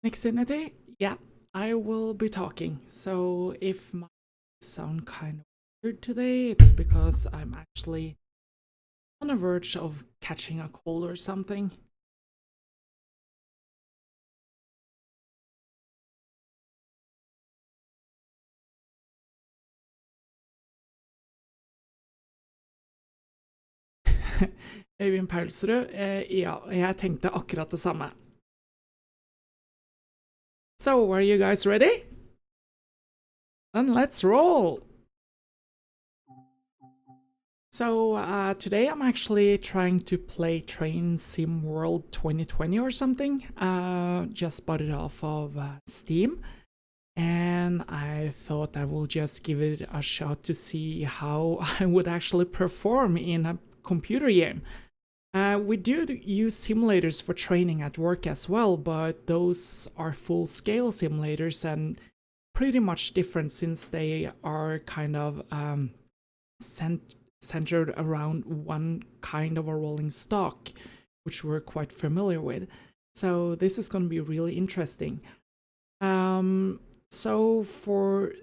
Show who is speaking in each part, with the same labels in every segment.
Speaker 1: Nixinity? Yeah, I will be talking. So if my sound kind of weird today, it's because I'm actually on the verge of catching a cold or something. Øyvind Paulsrud, ja, jeg tenkte akkurat det samme. So, are you guys ready? Then let's roll! So, today I'm actually trying to play Train Sim World 2020 or something. Just bought it off of Steam. And I thought I will just give it a shot to see how I would actually perform in a computer game. We do use simulators for training at work as well, but those are full-scale simulators and pretty much different since they are kind of centered around one kind of a rolling stock, which we're quite familiar with. So this is going to be really interesting. So for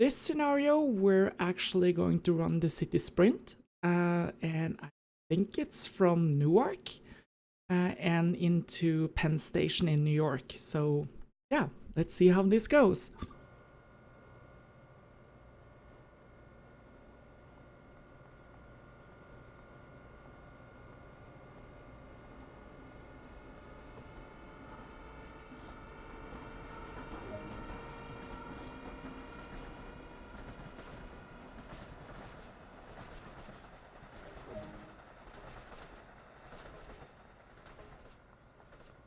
Speaker 1: this scenario, we're actually going to run the city sprint, and I think it's from Newark and into Penn Station in New York. So yeah, let's see how this goes.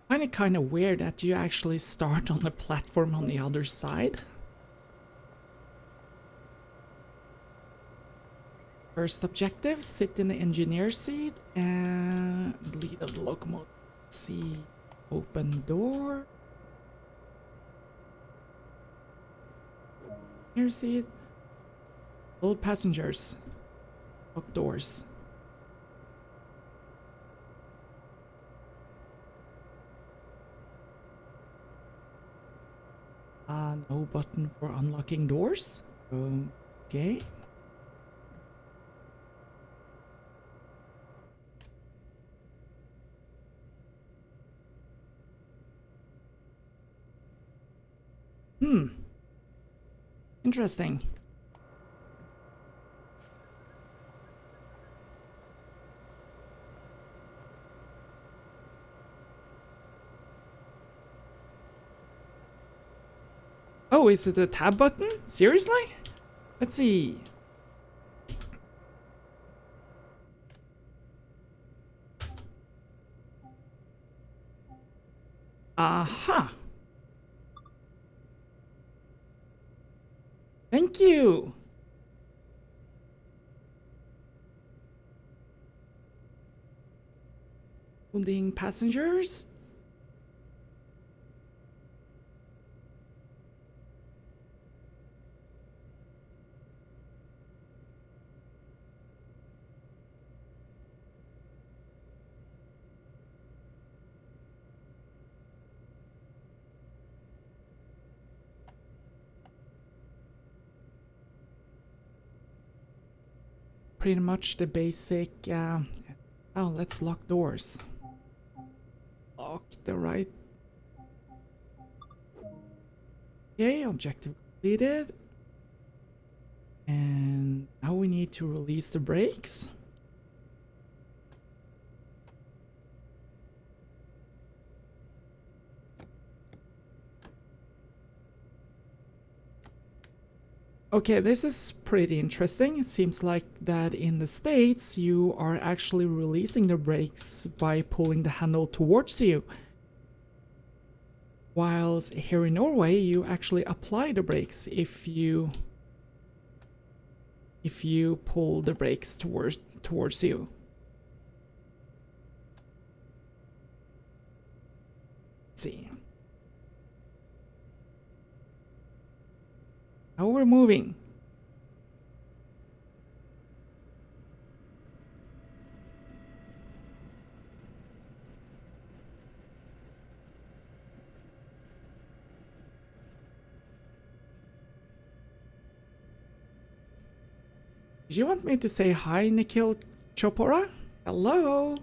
Speaker 1: I find it kind of weird that you actually start on the platform on the other side. First objective, sit in the engineer seat and lead the locomotive. Let's see. Open door. Engineer seat. Load passengers. Lock doors. No button for unlocking doors. Okay. Interesting. Oh, is it the tab button? Seriously? Let's see. Aha! Thank you! Loading passengers. Pretty much the basic. Oh, let's lock doors. Lock the right. Okay, objective completed. And now we need to release the brakes. Okay, this is pretty interesting. It seems like that in the States you are actually releasing the brakes by pulling the handle towards you. Whilst here in Norway you actually apply the brakes if you pull the brakes towards you. Let's see. Now we're moving. Did you want me to say hi, Nikhil Chopra? Hello?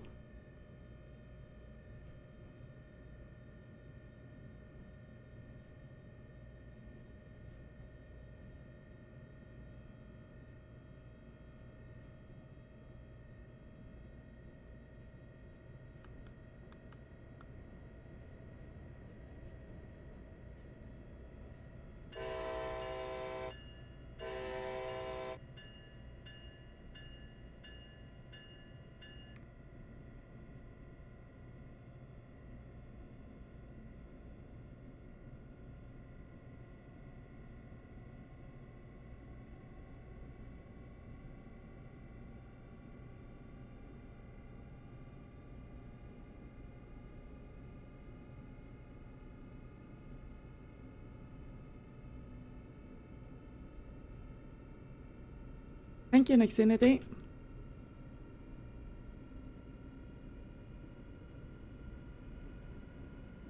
Speaker 1: Thank you, Nexinity.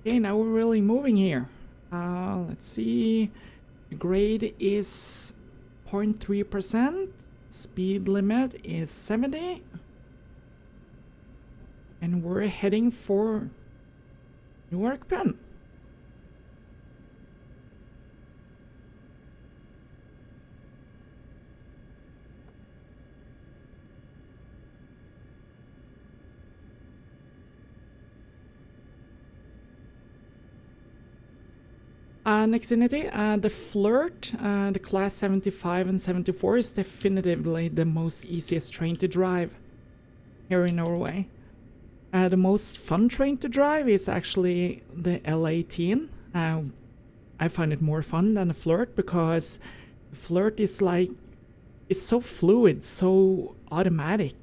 Speaker 1: Okay, now we're really moving here. Let's see. The grade is 0.3%. Speed limit is 70. And we're heading for Newark Penn. Nexinity, the Flirt, the class 75 and 74 is definitively the most easiest train to drive here in Norway. The most fun train to drive is actually the L18. I find it more fun than the Flirt because the Flirt is like, it's so fluid, so automatic.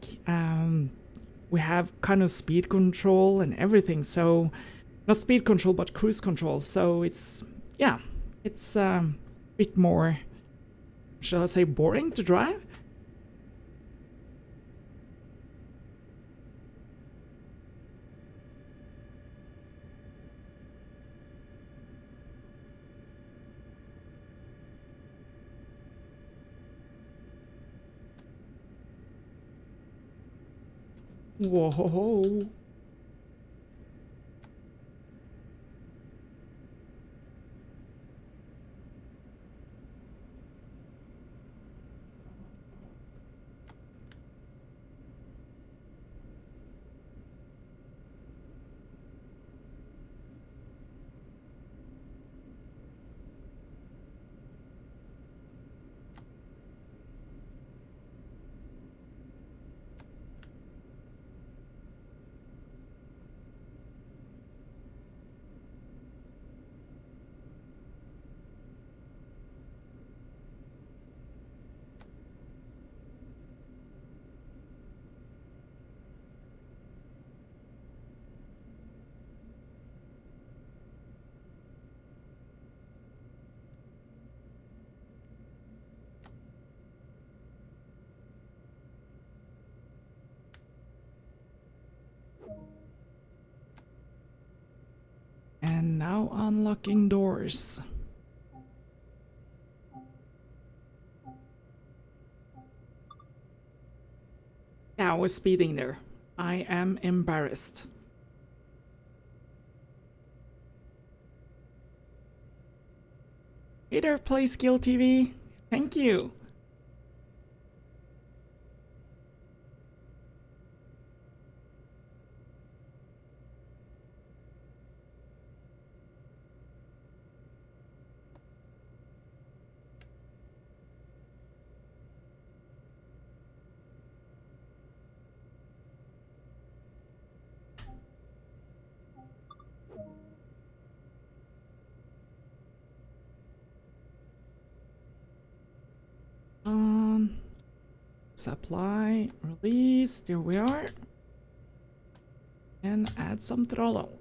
Speaker 1: We have kind of speed control and everything, so not speed control but cruise control, so it's, yeah, it's a bit more, shall I say, boring to drive. Whoa. And now unlocking doors. Yeah, I was speeding there. I am embarrassed. Hey there, Play Skill TV. Thank you. Supply, release, there we are. And add some throttle.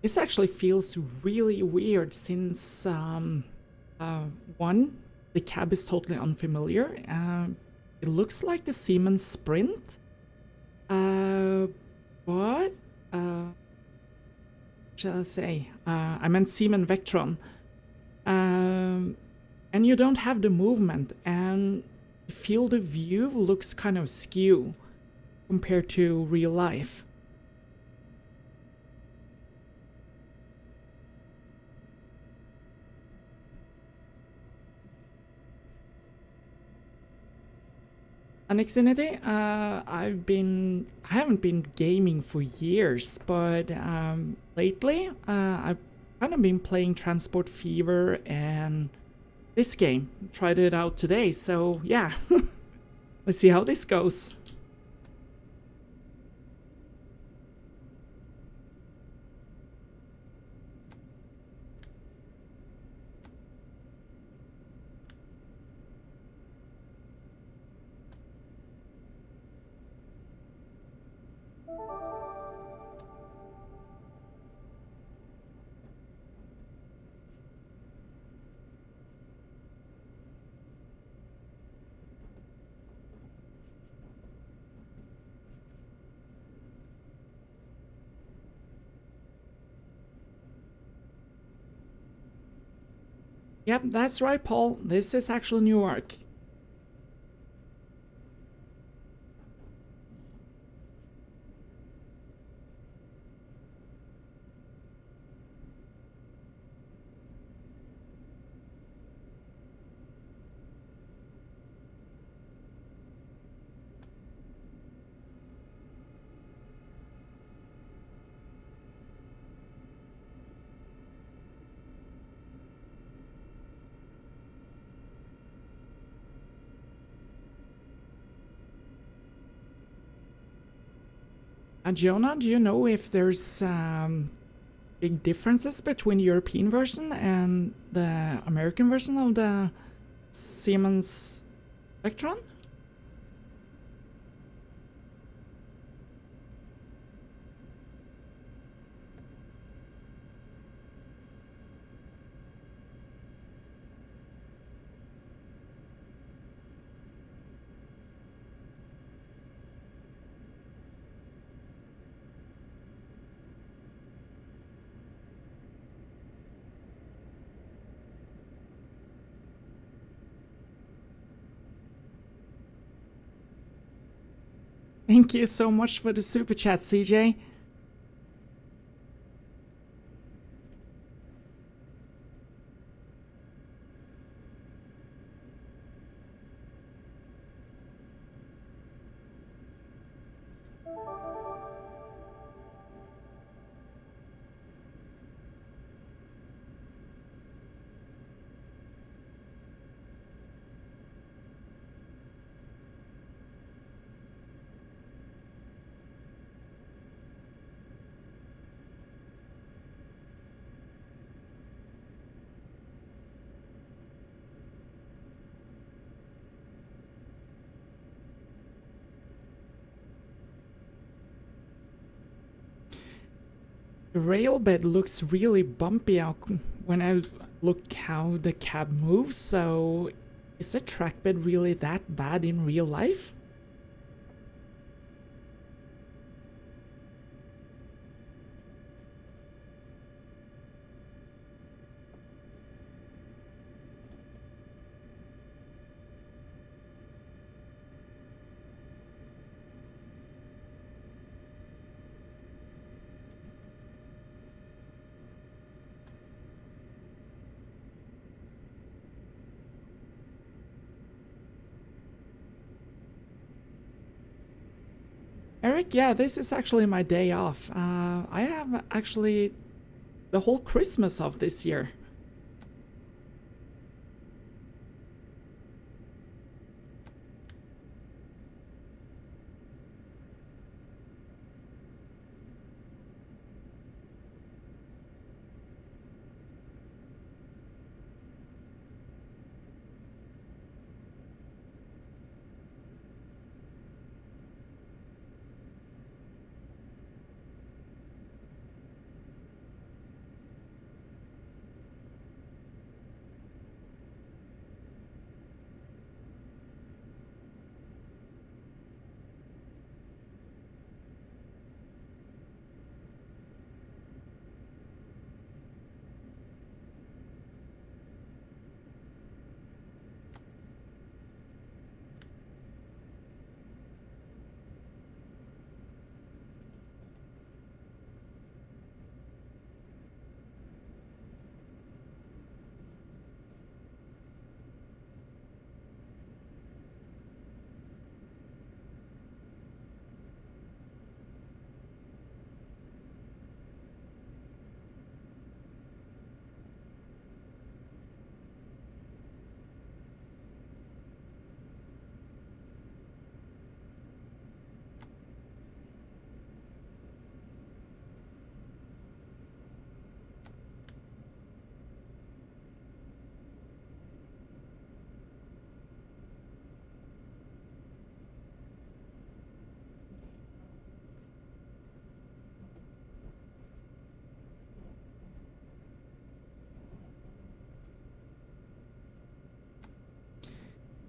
Speaker 1: This actually feels really weird since, one, the cab is totally unfamiliar. It looks like the Siemens Sprint, but, shall I say, I meant Siemens Vectron. And you don't have the movement, and the field of view looks kind of skew compared to real life. On Xfinity, I haven't been gaming for years, but lately I've kind of been playing Transport Fever and this game. Tried it out today, so yeah, let's see how this goes. Yep, that's right, Paul. This is actually Newark. Jonah, do you know if there's big differences between the European version and the American version of the Siemens Electron? Thank you so much for the super chat, CJ. The rail bed looks really bumpy out when I look how the cab moves, so is the track bed really that bad in real life? Eric, yeah, this is actually my day off. I have actually the whole Christmas off this year.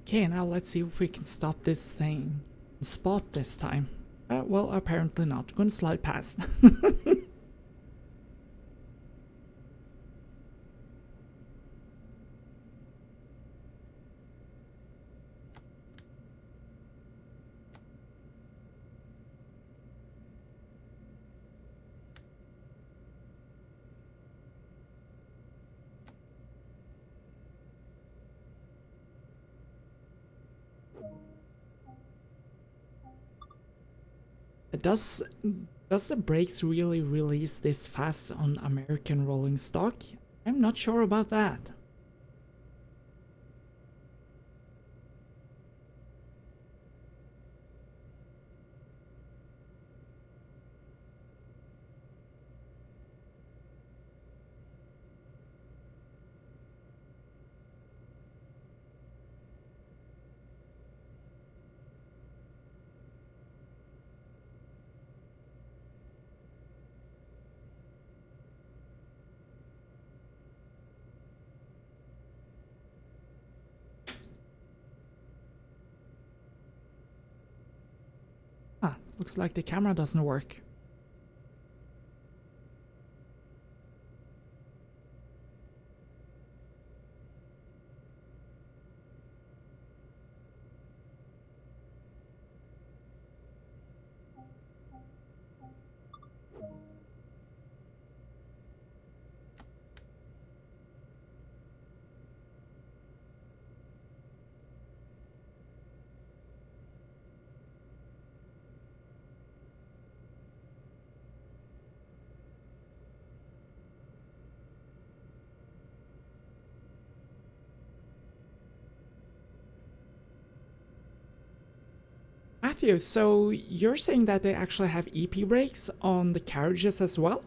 Speaker 1: Okay, now let's see if we can stop this thing on spot this time. Well, apparently not. Gonna slide past. Does does the brakes really release this fast on American rolling stock? I'm not sure about that. Looks like the camera doesn't work. Matthew, so you're saying that they actually have EP brakes on the carriages as well?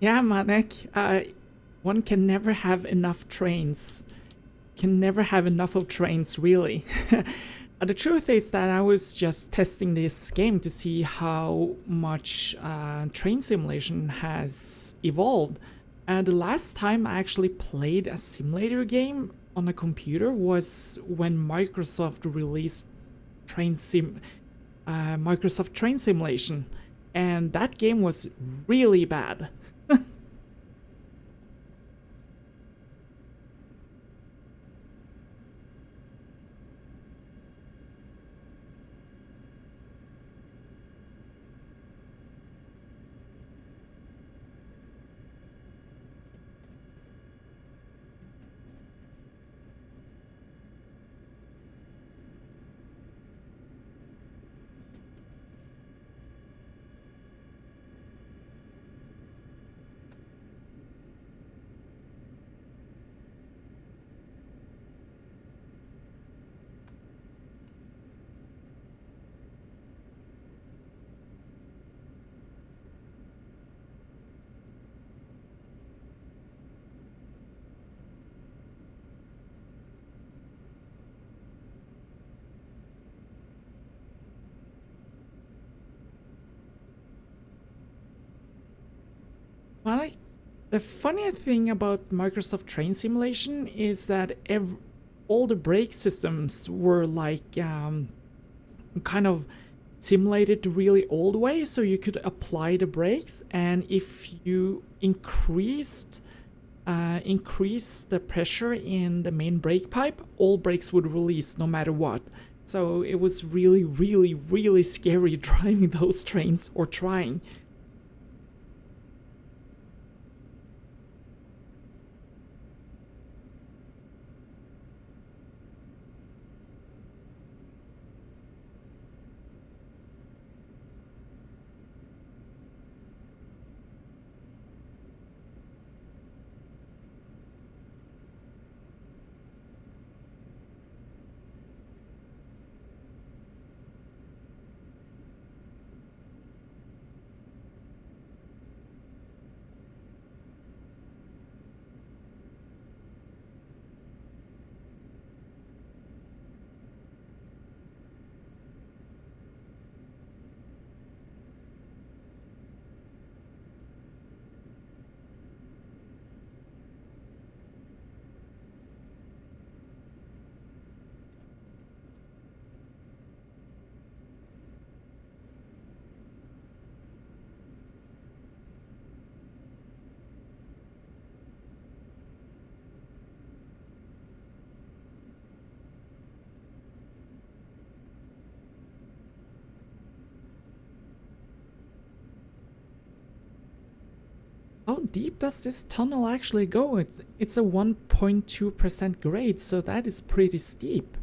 Speaker 1: Yeah, Manek, one can never have enough trains. Can never have enough of trains, really. The truth is that I was just testing this game to see how much train simulation has evolved. And the last time I actually played a simulator game on a computer was when Microsoft released train sim, Microsoft Train Simulation, and that game was really bad. Well, the funny thing about Microsoft Train Simulation is that all the brake systems were like kind of simulated the really old way, so you could apply the brakes, and if you increase the pressure in the main brake pipe, all brakes would release no matter what. So it was really, really, really scary driving those trains, or trying. how deep does this tunnel actually go? It's a 1.2% grade, so that is pretty steep.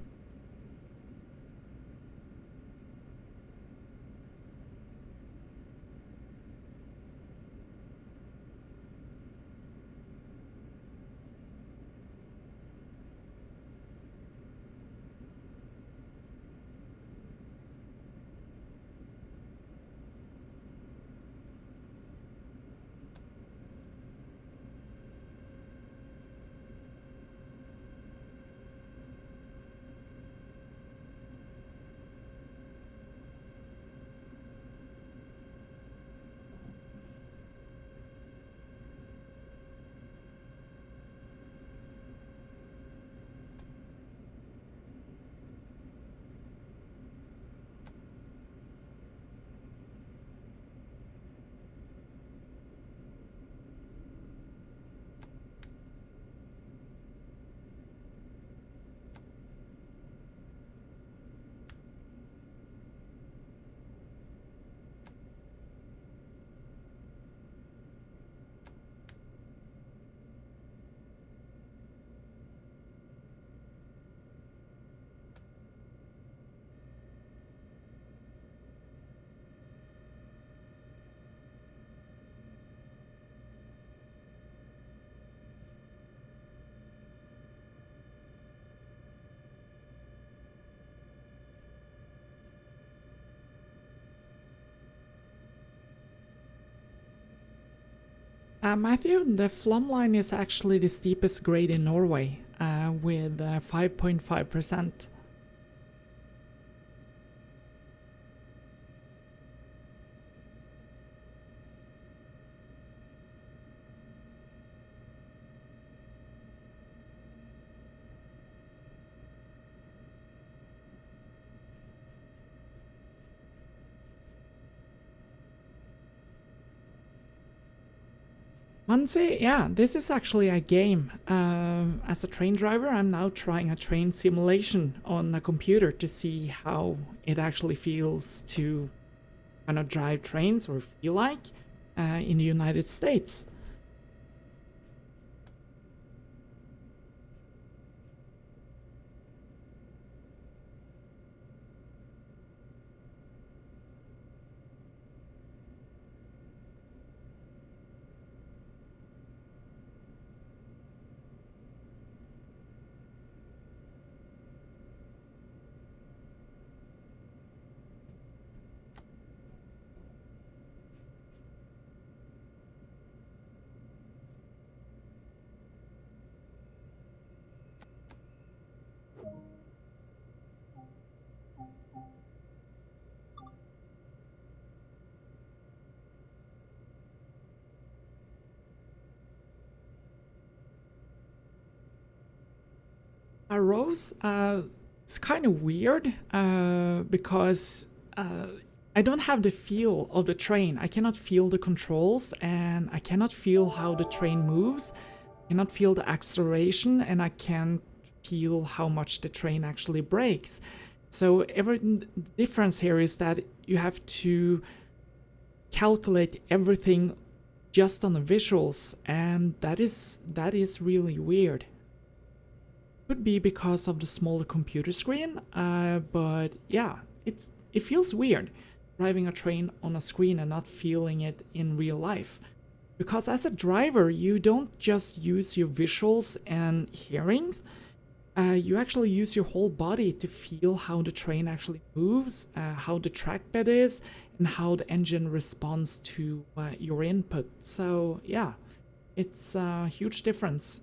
Speaker 1: Matthew, the Flum line is actually the steepest grade in Norway, with 5.5%. Muncie, yeah, this is actually a game. As a train driver, I'm now trying a train simulation on a computer to see how it actually feels to kind of drive trains or feel like in the United States. Rose, it's kind of weird because I don't have the feel of the train. I cannot feel the controls and I cannot feel how the train moves. I cannot feel the acceleration and I can't feel how much the train actually brakes. So the difference here is that you have to calculate everything just on the visuals, and that is really weird. Could be because of the smaller computer screen, but yeah, it feels weird driving a train on a screen and not feeling it in real life. Because as a driver, you don't just use your visuals and hearings, you actually use your whole body to feel how the train actually moves, how the track bed is, and how the engine responds to your input. So yeah, it's a huge difference.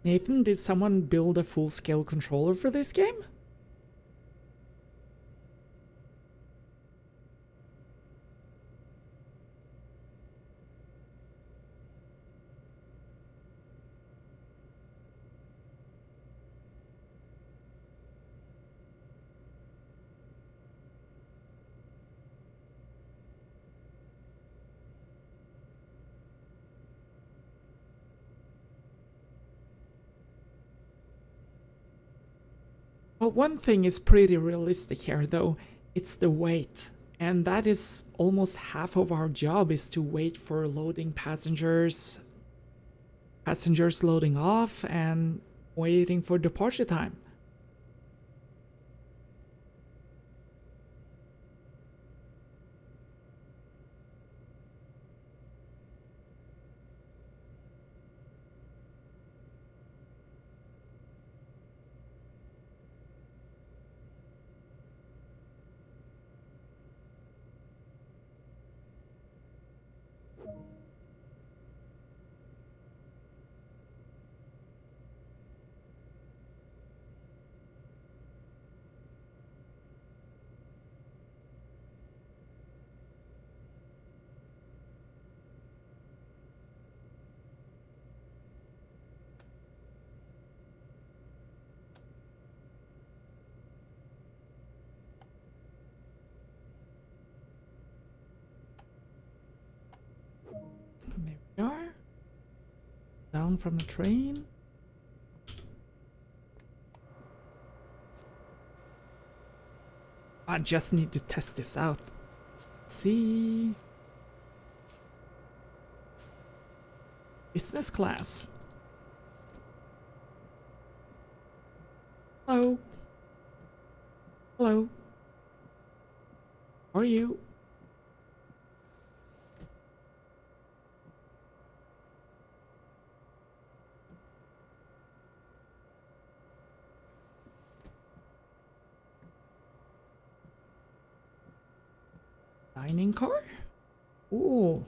Speaker 1: Nathan, did someone build a full-scale controller for this game? Well, one thing is pretty realistic here, though. It's the wait. And that is almost half of our job, is to wait for loading passengers, passengers loading off, and waiting for departure time. There we are. Down from the train. I just need to test this out. Let's see. Business class. Hello. Hello. How are you? Dining car? Ooh.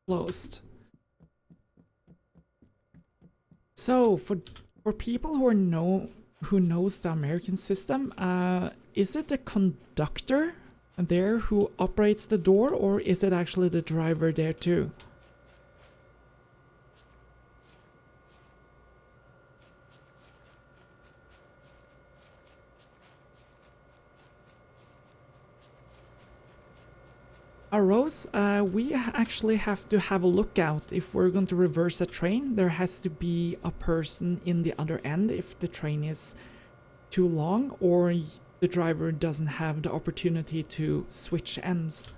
Speaker 1: Closed. So for people who knows the American system, is it the conductor there who operates the door, or is it actually the driver there too? Rose, we actually have to have a lookout if we're going to reverse a train. There has to be a person in the other end if the train is too long or the driver doesn't have the opportunity to switch ends.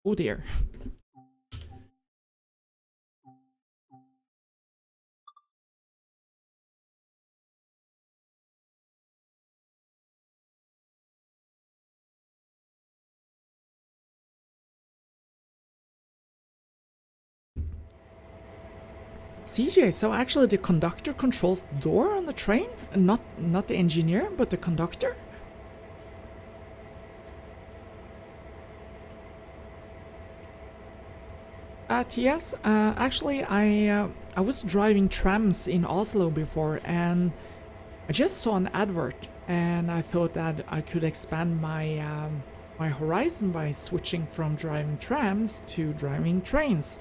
Speaker 1: Oh dear. CJ, so actually the conductor controls the door on the train? Not the engineer, but the conductor? TS, actually I was driving trams in Oslo before and I just saw an advert and I thought that I could expand my horizon by switching from driving trams to driving trains.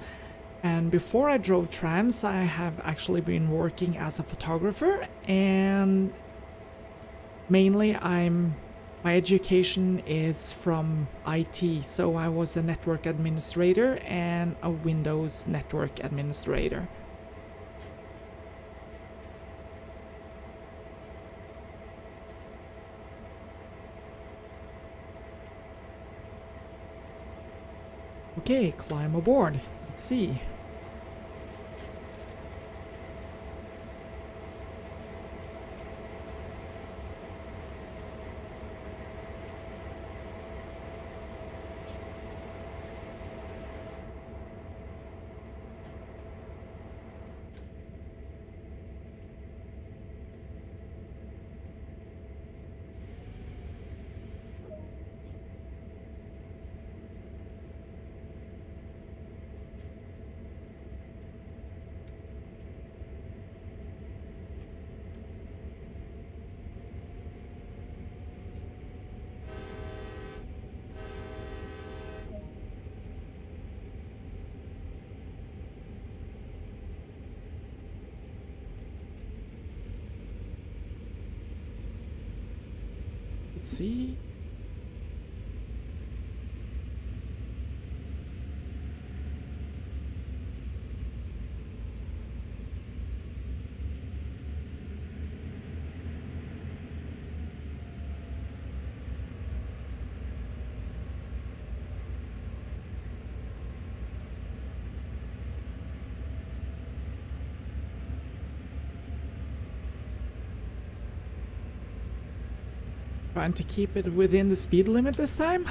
Speaker 1: And before I drove trams, I have actually been working as a photographer, and mainly my education is from IT, so I was a network administrator and a Windows network administrator. Okay, climb aboard. Let's see. Let's see. Trying to keep it within the speed limit this time.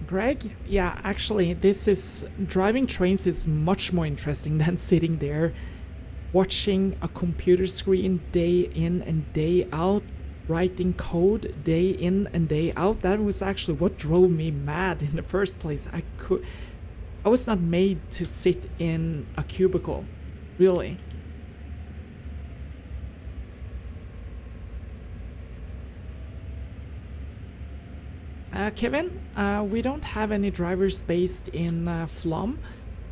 Speaker 1: Greg, yeah, actually, driving trains is much more interesting than sitting there watching a computer screen day in and day out, writing code day in and day out. That was actually what drove me mad in the first place. I was not made to sit in a cubicle, really. Kevin, we don't have any drivers based in Flom.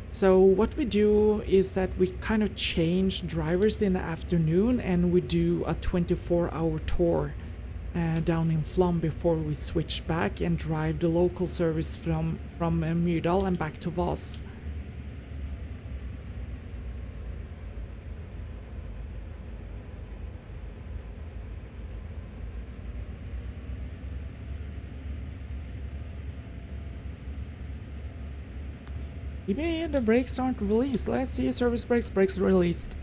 Speaker 1: So what we do is that we kind of change drivers in the afternoon and we do a 24-hour tour down in Flom before we switch back and drive the local service from Myrdal and back to Voss. Maybe the brakes aren't released. Let's see, service brakes released.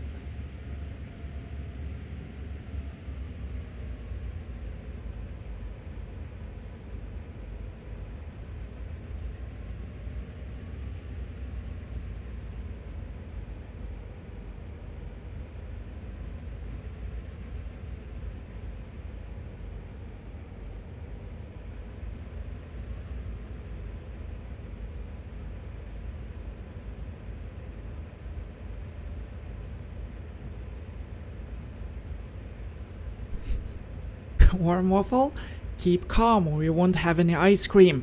Speaker 1: Warm waffle? Keep calm or you won't have any ice cream.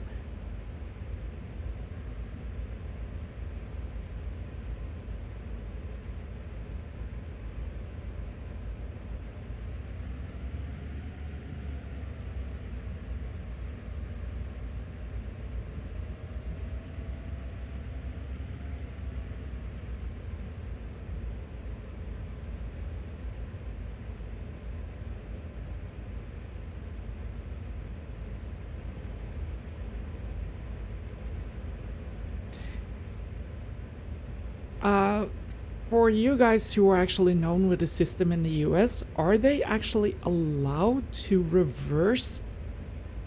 Speaker 1: For you guys who are actually known with the system in the US, are they actually allowed to reverse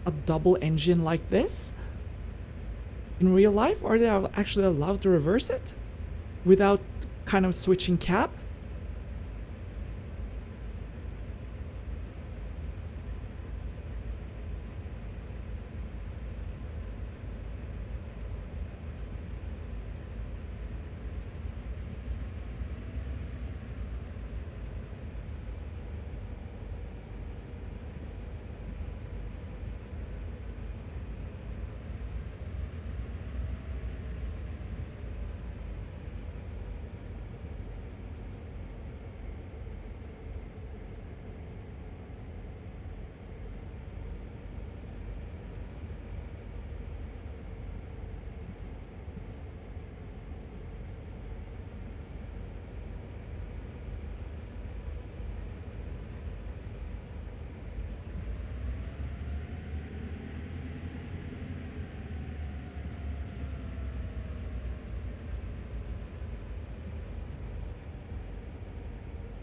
Speaker 1: a double engine like this? In real life, are they actually allowed to reverse it? Without kind of switching cab?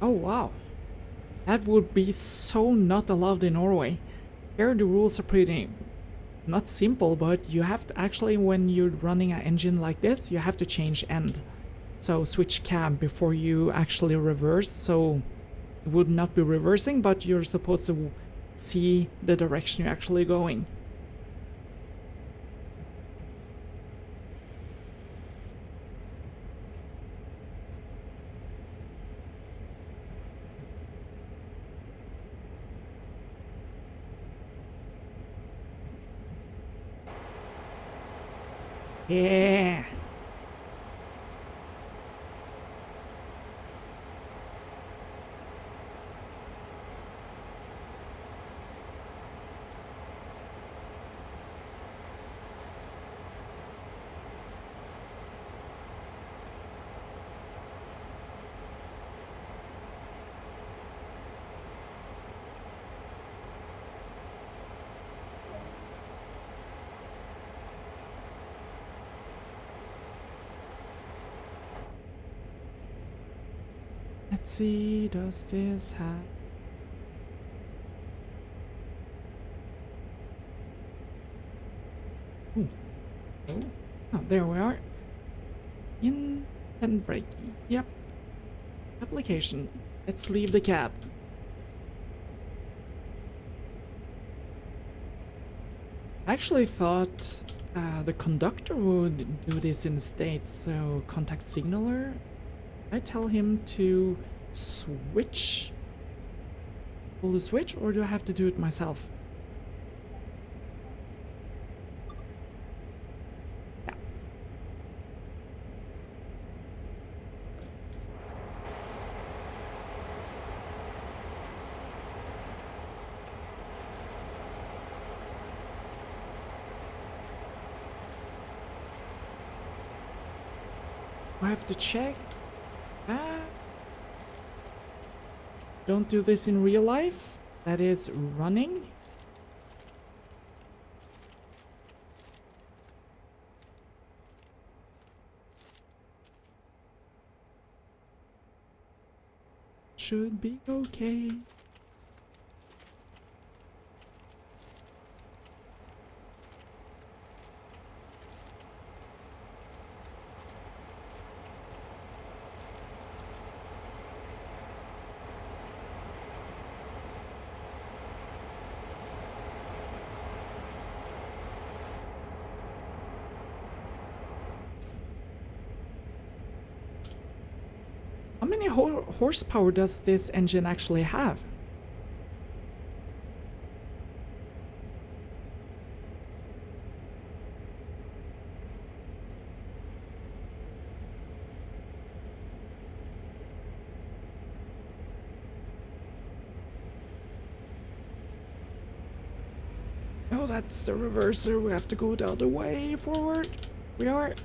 Speaker 1: Oh wow, that would be so not allowed in Norway. Here the rules are pretty, not simple, but you have to actually, when you're running an engine like this, you have to change end. So switch cab before you actually reverse, so it would not be reversing, but you're supposed to see the direction you're actually going. Yeah. Let's see, does this have... Ooh. Oh, there we are. Intent braking. Yep. Application. Let's leave the cab. I actually thought the conductor would do this in the States, so contact signaler. I tell him to switch. Pull the switch, or do I have to do it myself? Yeah. I have to check. Don't do this in real life. That is running. Should be okay. How many horsepower does this engine actually have? Oh, that's the reverser. We have to go the other way forward. We are.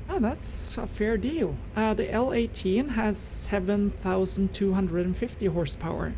Speaker 1: Oh, that's a fair deal. The L18 has 7,250 horsepower.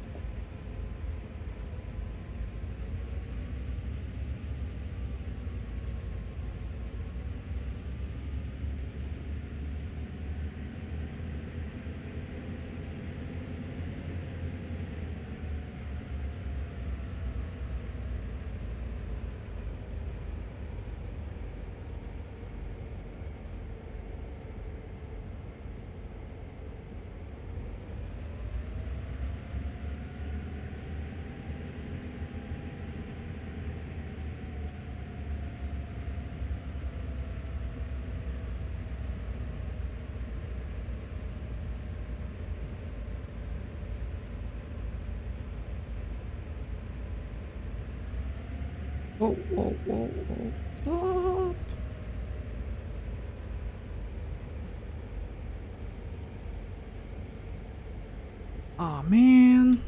Speaker 1: Whoa, whoa, whoa, whoa. Stop! Aw, man.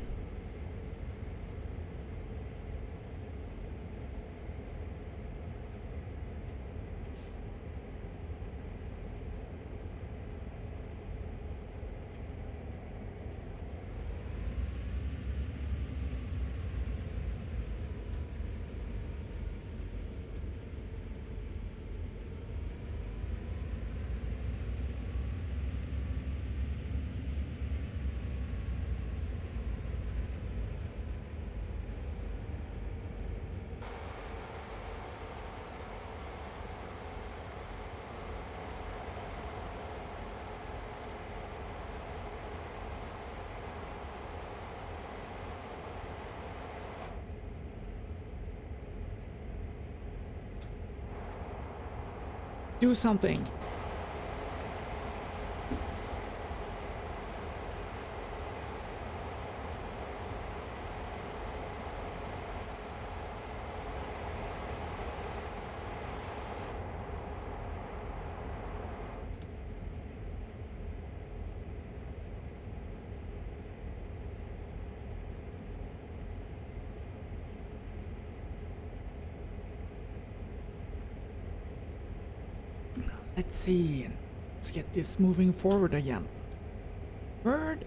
Speaker 1: Do something. Let's see. Let's get this moving forward again. Bird.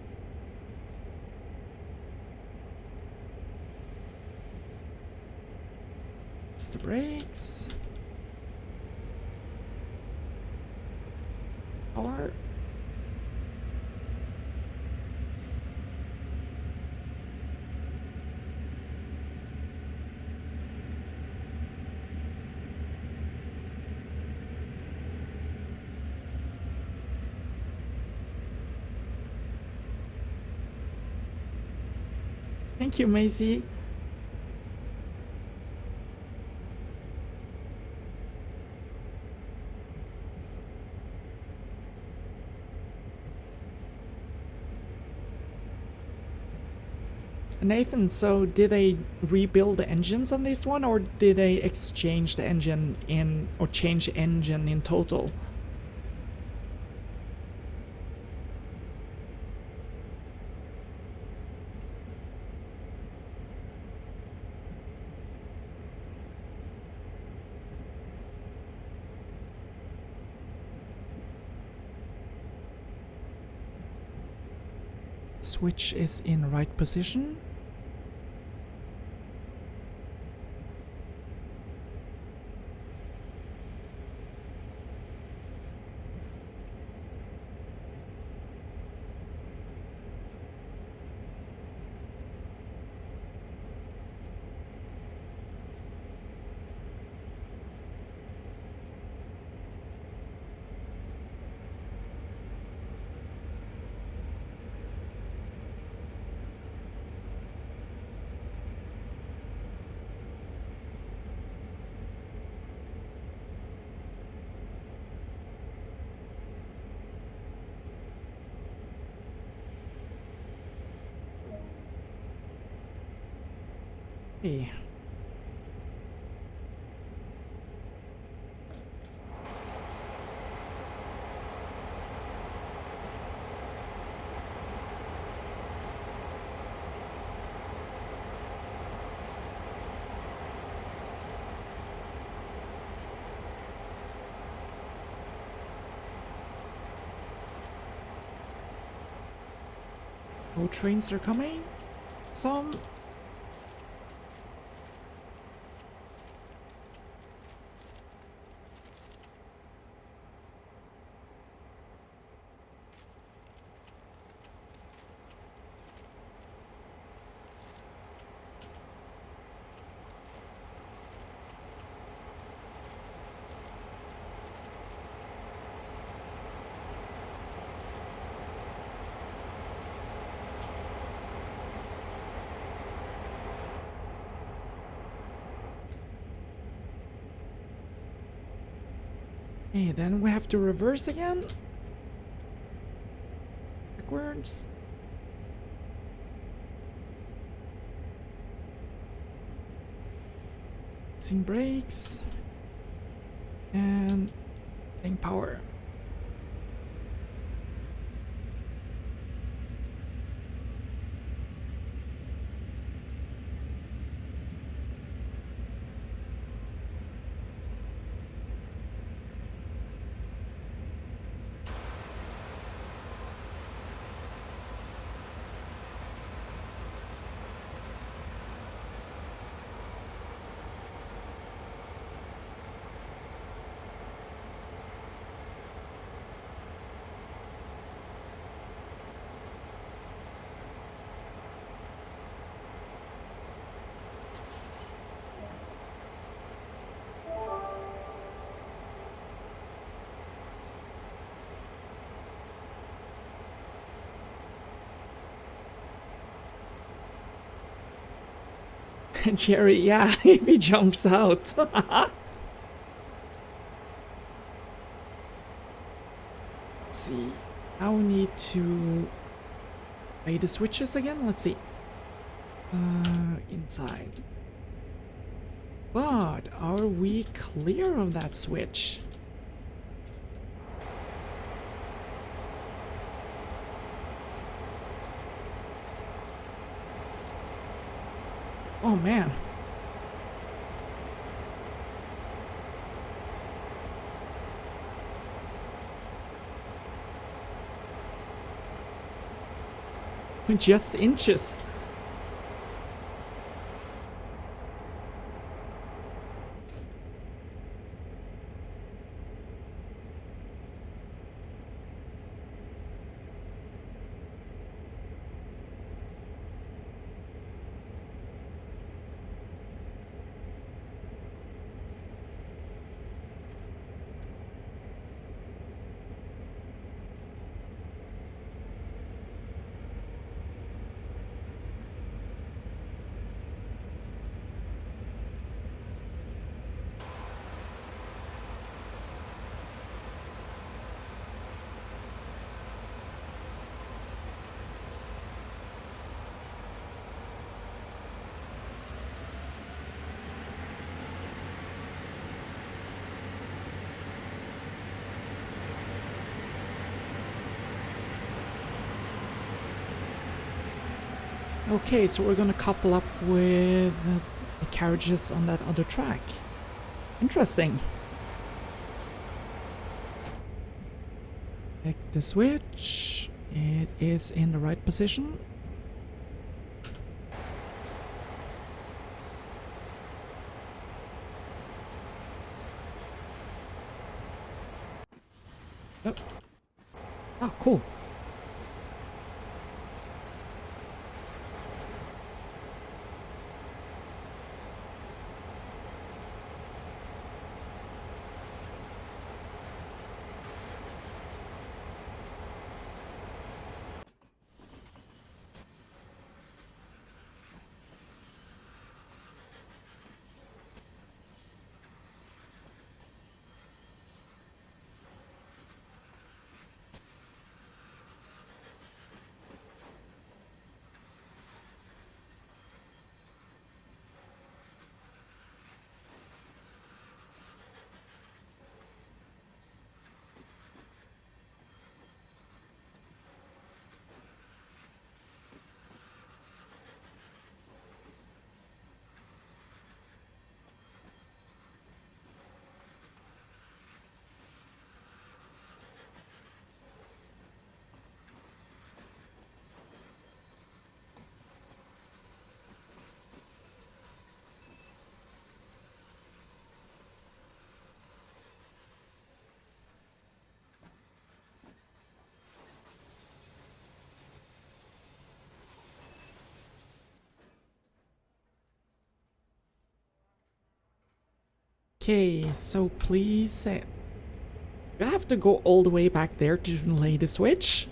Speaker 1: It's the brakes. Power. Thank you, Maisie. Nathan, so did they rebuild the engines on this one, or did they exchange the engine in, or change the engine in total? Switch is in right position. Hey. No trains are coming. Some. Hey, then we have to reverse again. Backwards. Using brakes. And getting power. Jerry, yeah, if he jumps out. see. Now we need to play the switches again. Let's see. Inside. But are we clear of that switch? Oh man. Just inches. Okay, so we're gonna couple up with the carriages on that other track. Interesting. Check the switch. It is in the right position. Oh. Ah, cool. Okay, so please do I have to go all the way back there to lay the switch?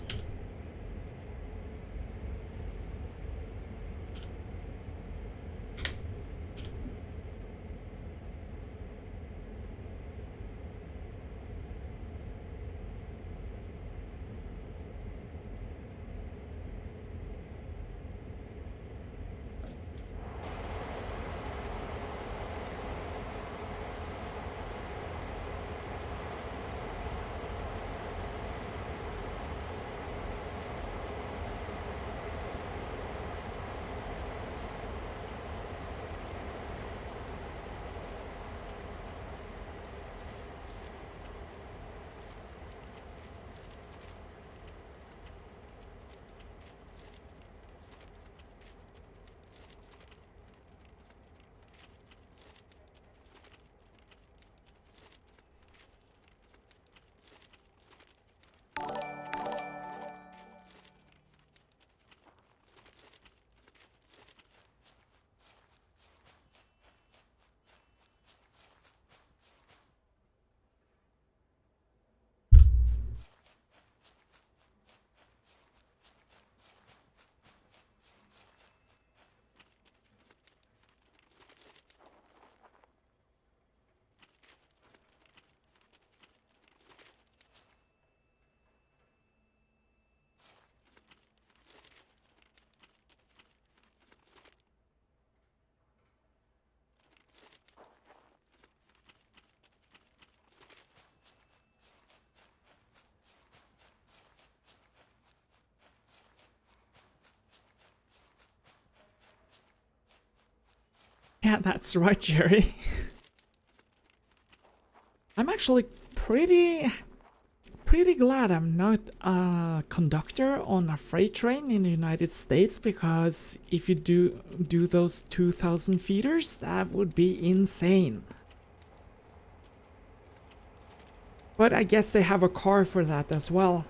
Speaker 1: Yeah, that's right, Jerry. I'm actually pretty glad I'm not a conductor on a freight train in the United States, because if you do those 2,000 feeters, that would be insane. But I guess they have a car for that as well.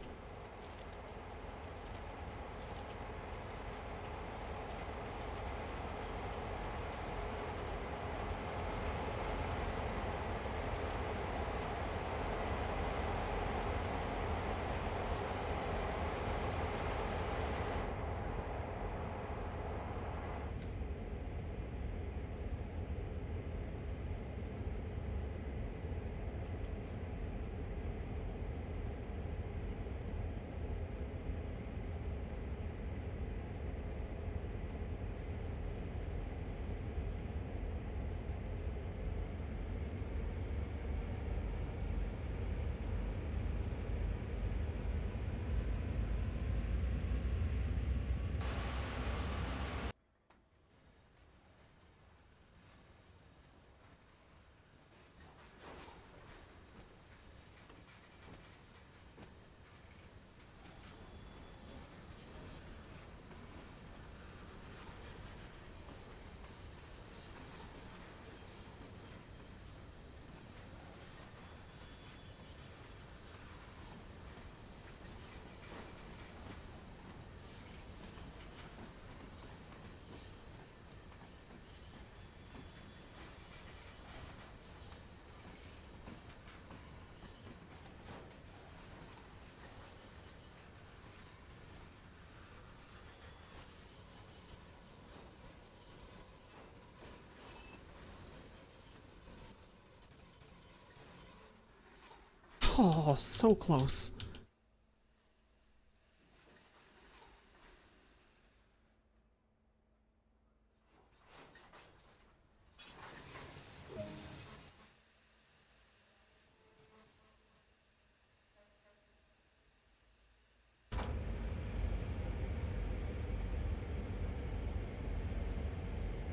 Speaker 1: Oh, so close.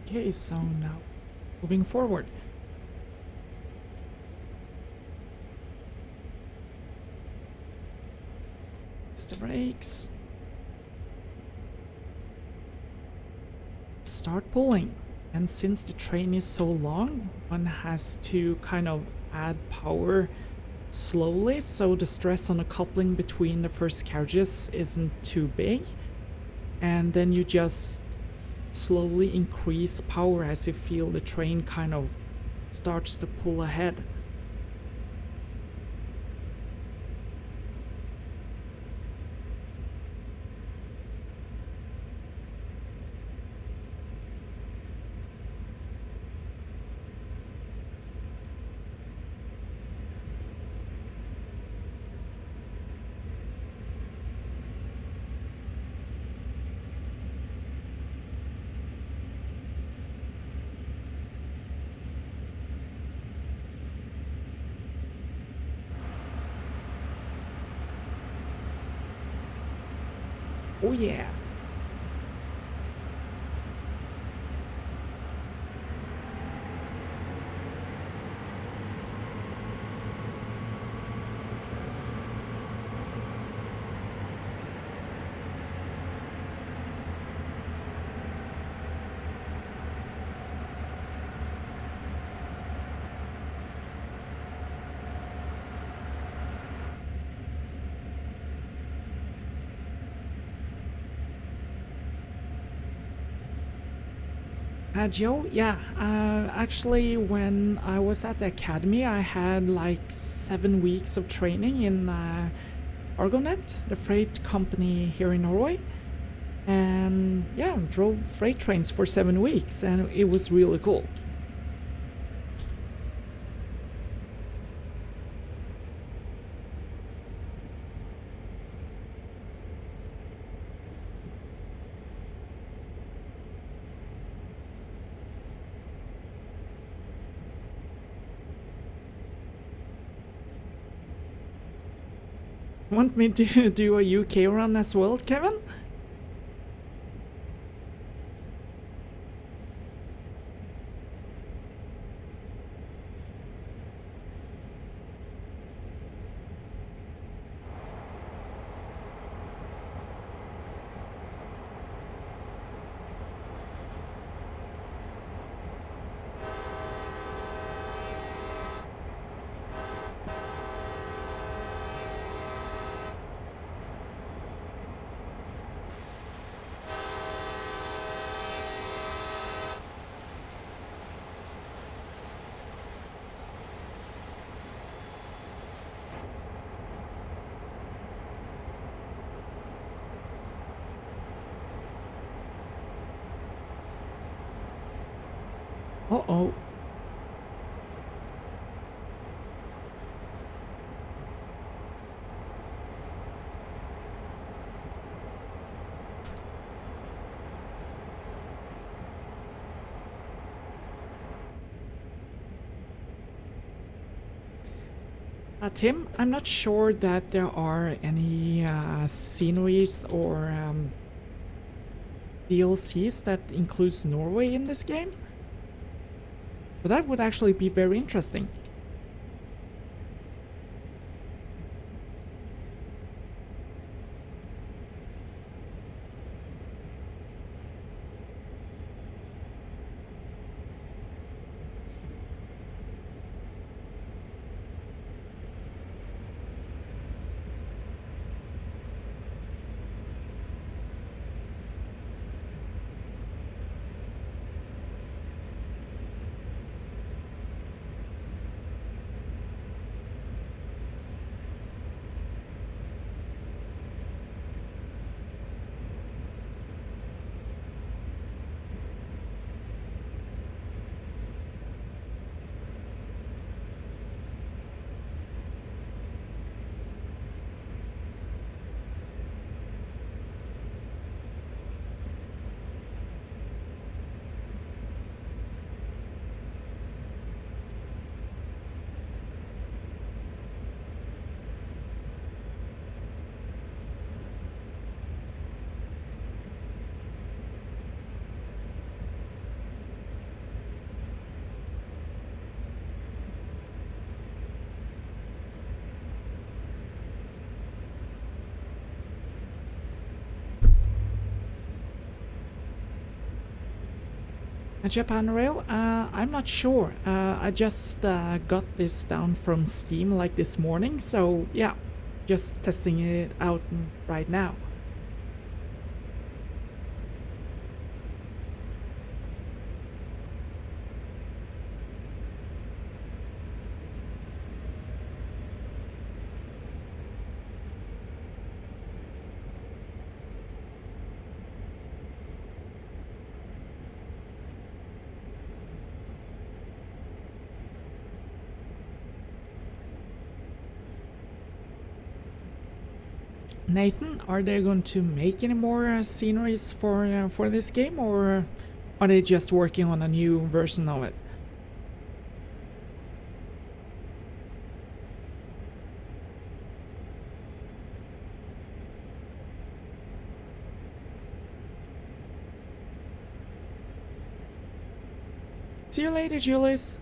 Speaker 1: Okay, so now moving forward. It's the brakes. Start pulling. And since the train is so long, one has to kind of add power slowly, so the stress on the coupling between the first carriages isn't too big. And then you just slowly increase power as you feel the train kind of starts to pull ahead. Oh yeah. Joe, yeah, actually, when I was at the academy, I had like 7 weeks of training in Argonet, the freight company here in Norway. And yeah, drove freight trains for 7 weeks, and it was really cool. Want me to do a UK run as well, Kevin? Uh-oh. Tim, I'm not sure that there are any sceneries or DLCs that includes Norway in this game. But that would actually be very interesting. A Japan Rail? I'm not sure. I just got this down from Steam like this morning, so yeah, just testing it out right now. Nathan, are they going to make any more sceneries for this game, or are they just working on a new version of it? See you later, Julius.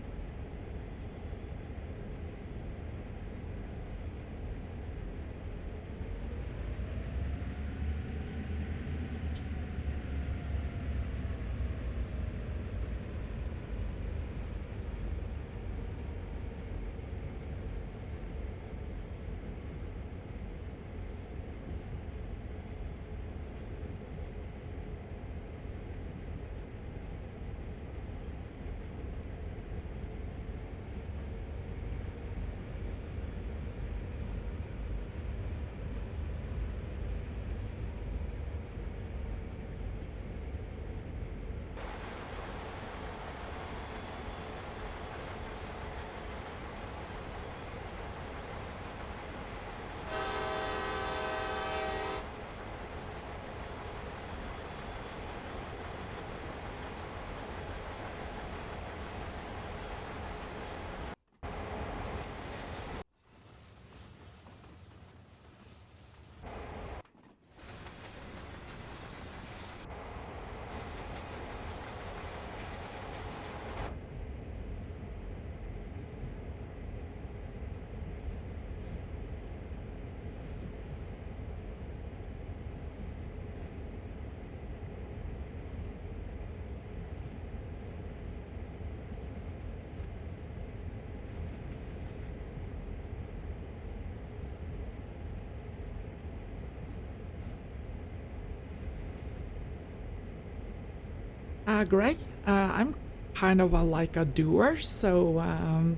Speaker 1: Greg, I'm kind of like a doer, so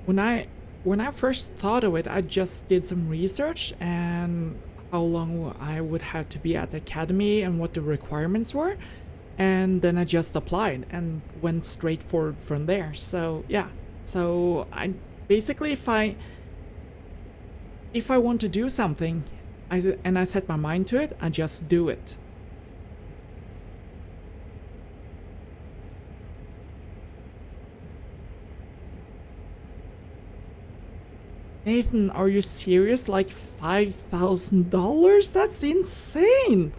Speaker 1: when I when I first thought of it, I just did some research and how long I would have to be at the academy and what the requirements were. and then I just applied and went straight forward from there. So yeah, so I basically, if I want to do something, and I set my mind to it, I just do it. Nathan, are you serious? Like $5,000? That's insane!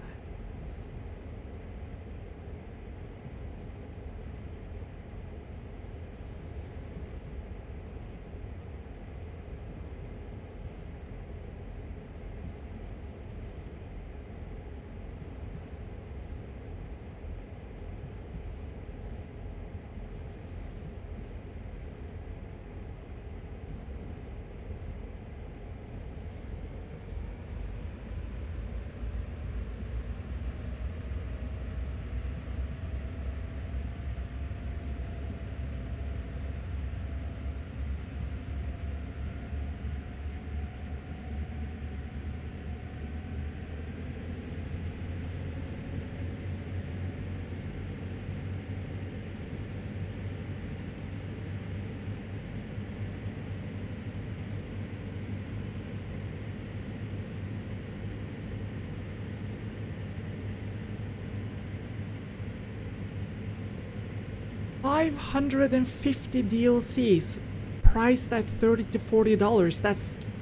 Speaker 1: $550 DLCs, priced at $30 to $40.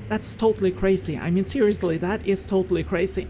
Speaker 1: That's totally crazy. I mean, seriously, that is totally crazy.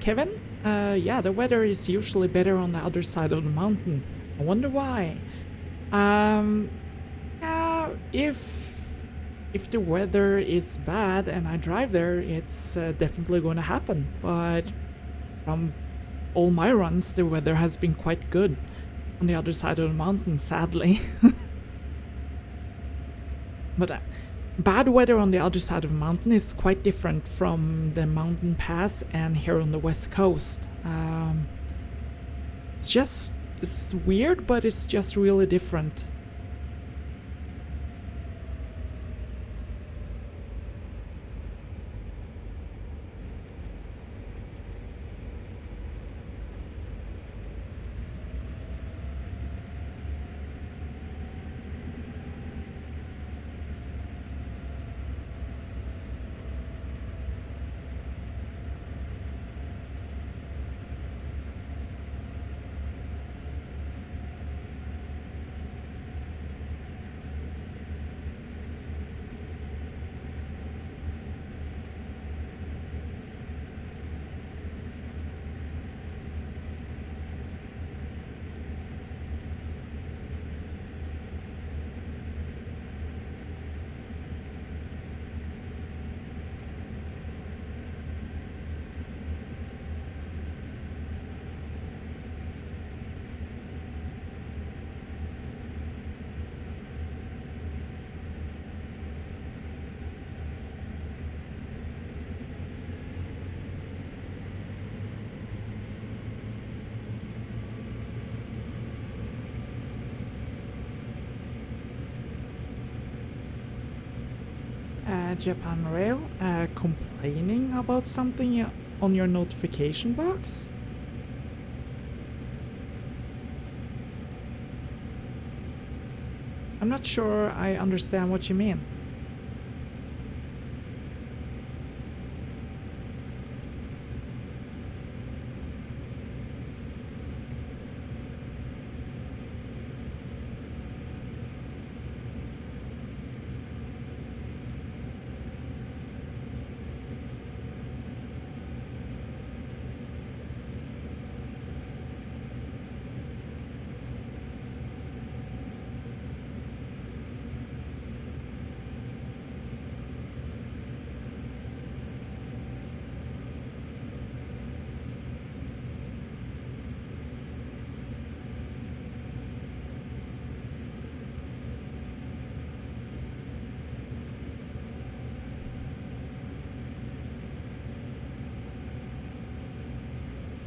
Speaker 1: Kevin? Yeah, the weather is usually better on the other side of the mountain. I wonder why. Yeah, if the weather is bad and I drive there, it's definitely going to happen. But from all my runs, the weather has been quite good on the other side of the mountain, sadly. But bad weather on the other side of the mountain is quite different from the mountain pass and here on the west coast. It's weird, but it's just really different. Japan Rail, complaining about something on your notification box? I'm not sure I understand what you mean.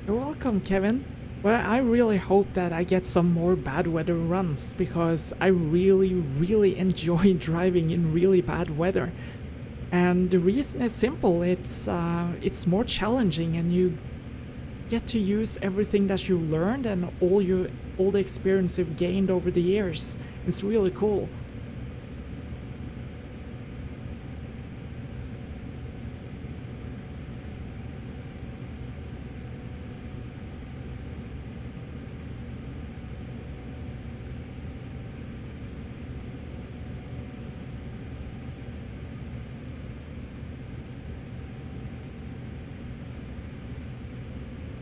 Speaker 1: You're welcome, Kevin. Well, I really hope that I get some more bad weather runs because I really, really enjoy driving in really bad weather. And the reason is simple. It's more challenging, and you get to use everything that you learned and all the experience you've gained over the years. It's really cool.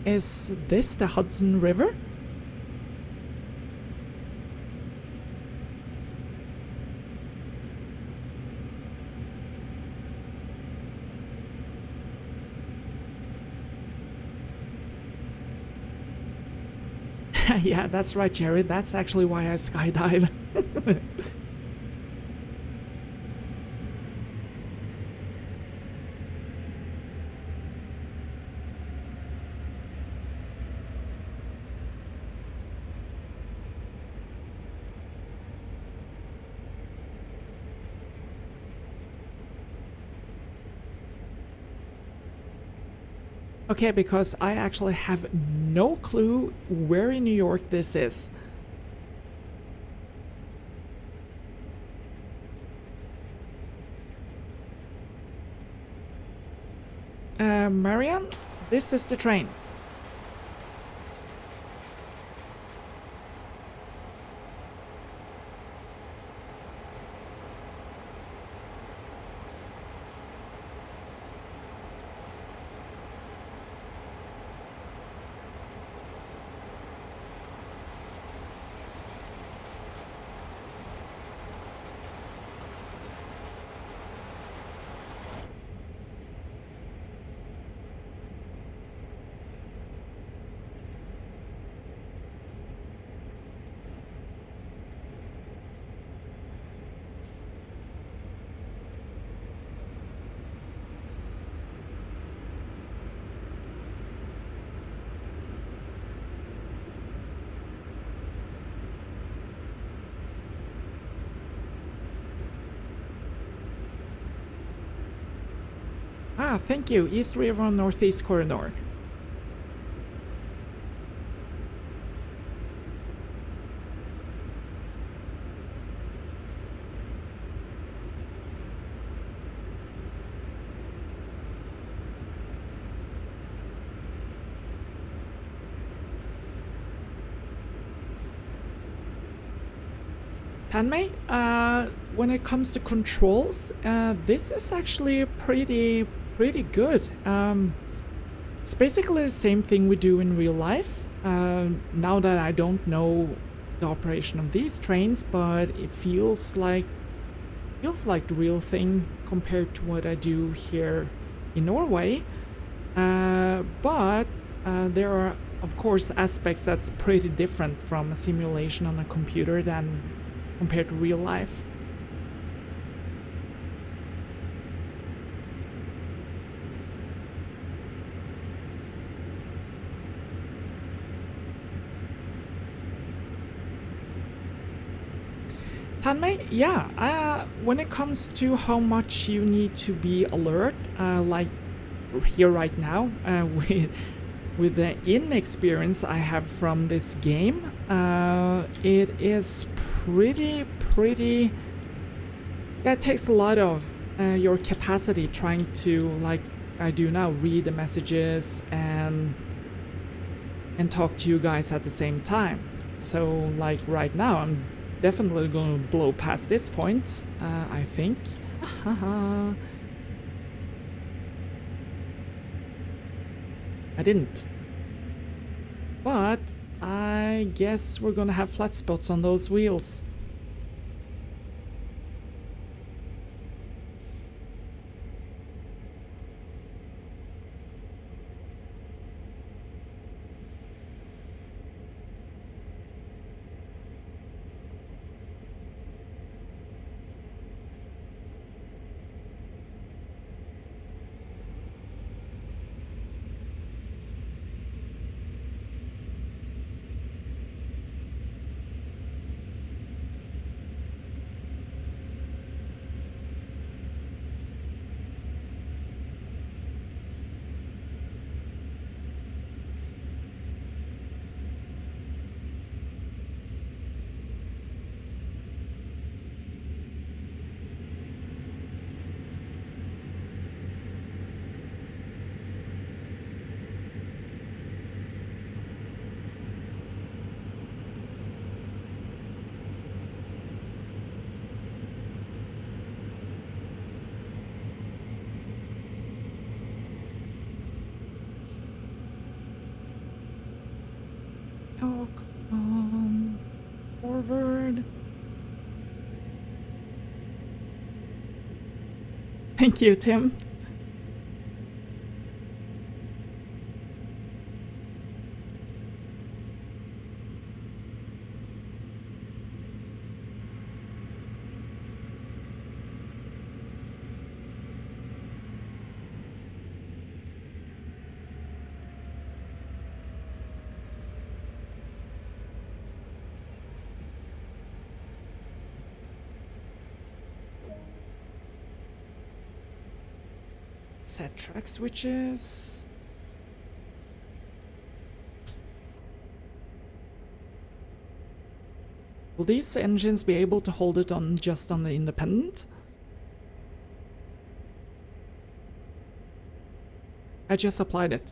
Speaker 1: Is this the Hudson River? Yeah, that's right, Jerry. That's actually why I skydive. Okay, because I actually have no clue where in New York this is. Marianne, this is the train. Ah, thank you. East River Northeast Corridor. Tanmay, when it comes to controls, this is actually pretty good. It's basically the same thing we do in real life. Now that I don't know the operation of these trains, but it feels like the real thing compared to what I do here in Norway. But there are, of course, aspects that's pretty different from a simulation on a computer than compared to real life. Tanmay, yeah, when it comes to how much you need to be alert, like here right now, with the inexperience I have from this game, it is pretty. Yeah, it takes a lot of your capacity trying to, like I do now, read the messages and talk to you guys at the same time. So, like right now, I'm definitely gonna blow past this point, I think. I didn't. But I guess we're gonna have flat spots on those wheels. Oh, come on. Forward. Thank you, Tim. Set track switches. Will these engines be able to hold it on just on the independent? I just applied it.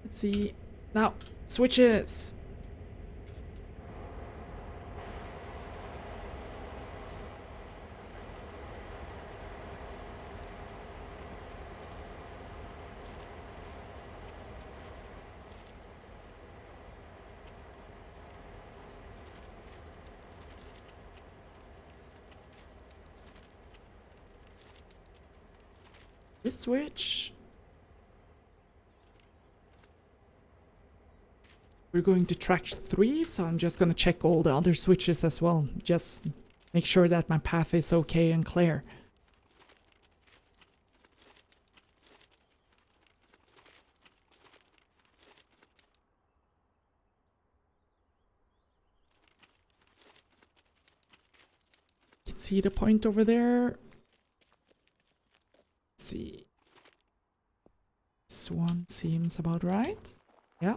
Speaker 1: Let's see. Now, switches. This switch. We're going to track 3, so I'm just going to check all the other switches as well. Just make sure that my path is okay and clear. You can see the point over there. Let's see. This one seems about right. Yeah.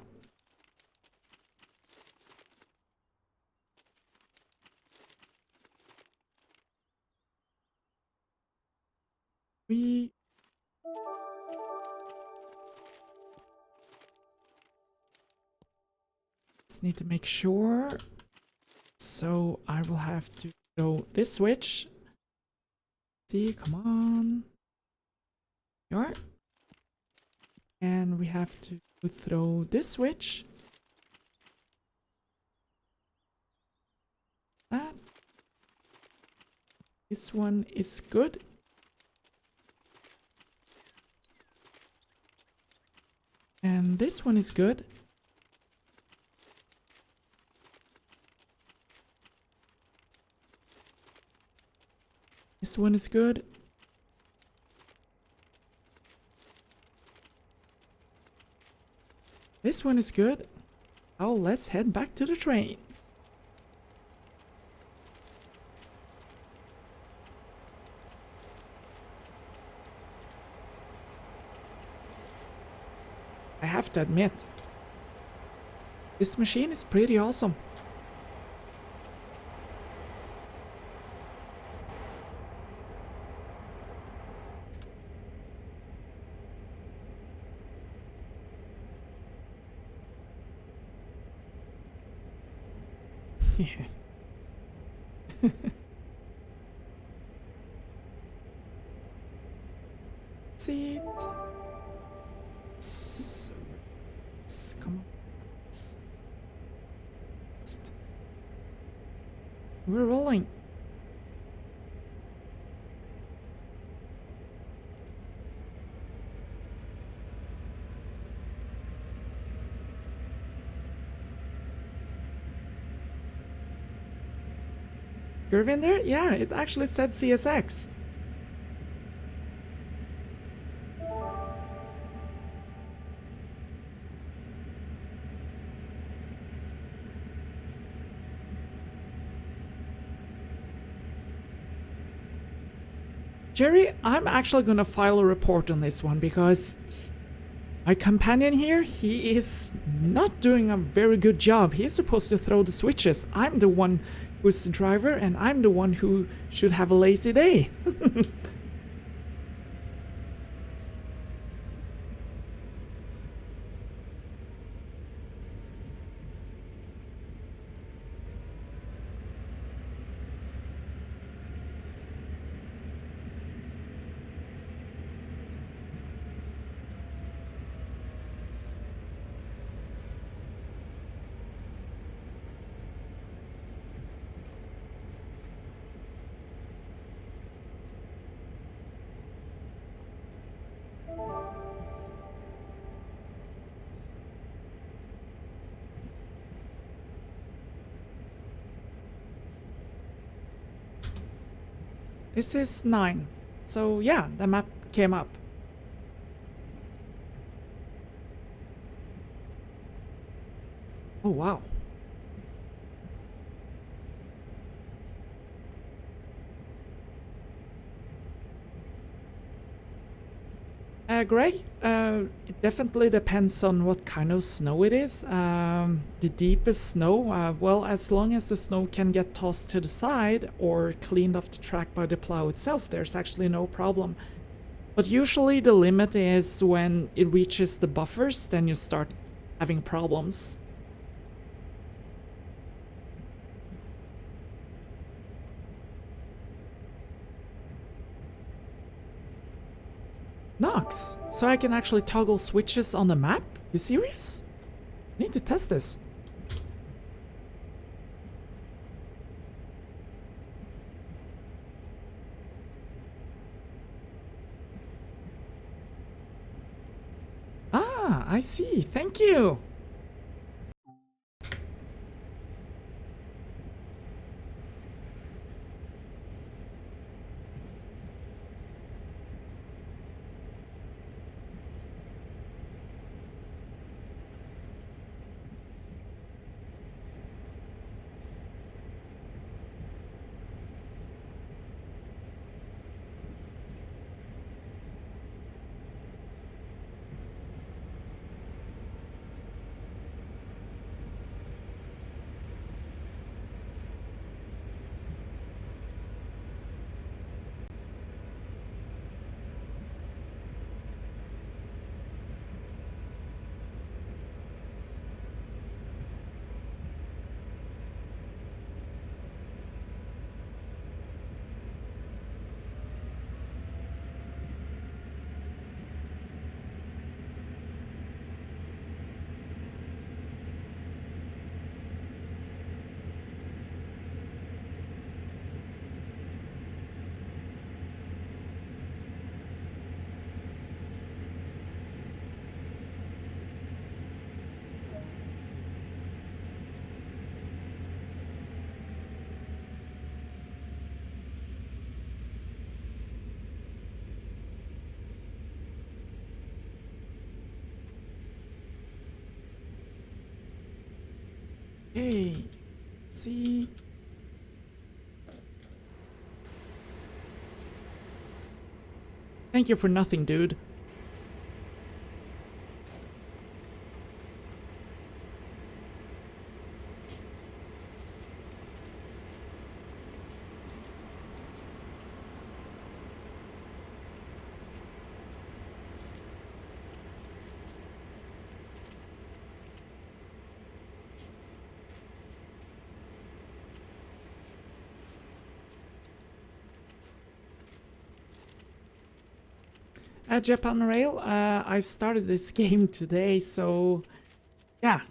Speaker 1: We just need to make sure. So I will have to go this switch. See, come on. You are. And we have to throw this switch. That. This one is good. And this one is good. This one is good. This one is good. Oh, let's head back to the train. I have to admit, this machine is pretty awesome. See it? Come on. We're rolling. Gurvinder? Yeah, it actually said CSX. Jerry, I'm actually gonna file a report on this one because my companion here, he is not doing a very good job. He's supposed to throw the switches. I'm the one who's the driver and I'm the one who should have a lazy day. this is 9. So yeah, the map came up. Oh wow. Greg, it definitely depends on what kind of snow it is. The deepest snow, well, as long as the snow can get tossed to the side or cleaned off the track by the plow itself, there's actually no problem. But usually the limit is when it reaches the buffers, then you start having problems. Nox, so I can actually toggle switches on the map? You serious? I need to test this. Ah, I see. Thank you. Okay, see. Thank you for nothing, dude. Japan Rail, I started this game today, so yeah,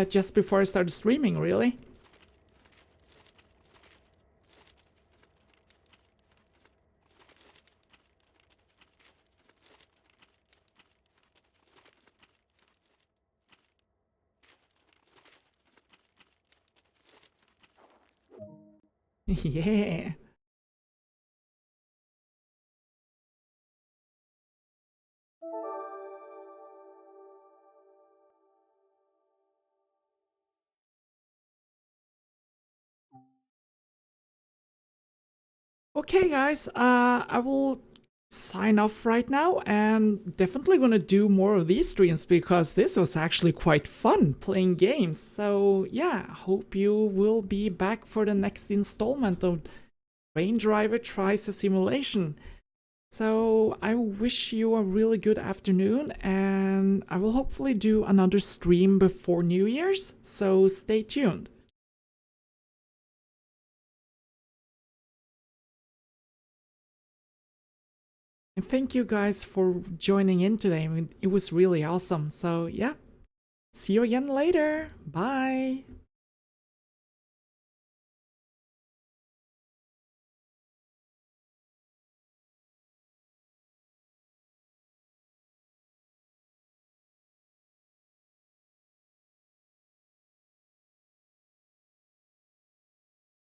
Speaker 1: just before I started streaming, really. Yeah. Okay, guys, I will sign off right now and definitely gonna do more of these streams because this was actually quite fun playing games. So yeah, hope you will be back for the next installment of Train Driver Tries a Simulation. So I wish you a really good afternoon and I will hopefully do another stream before New Year's, so stay tuned. And thank you guys for joining in today. I mean, it was really awesome. So yeah, see you again later. Bye.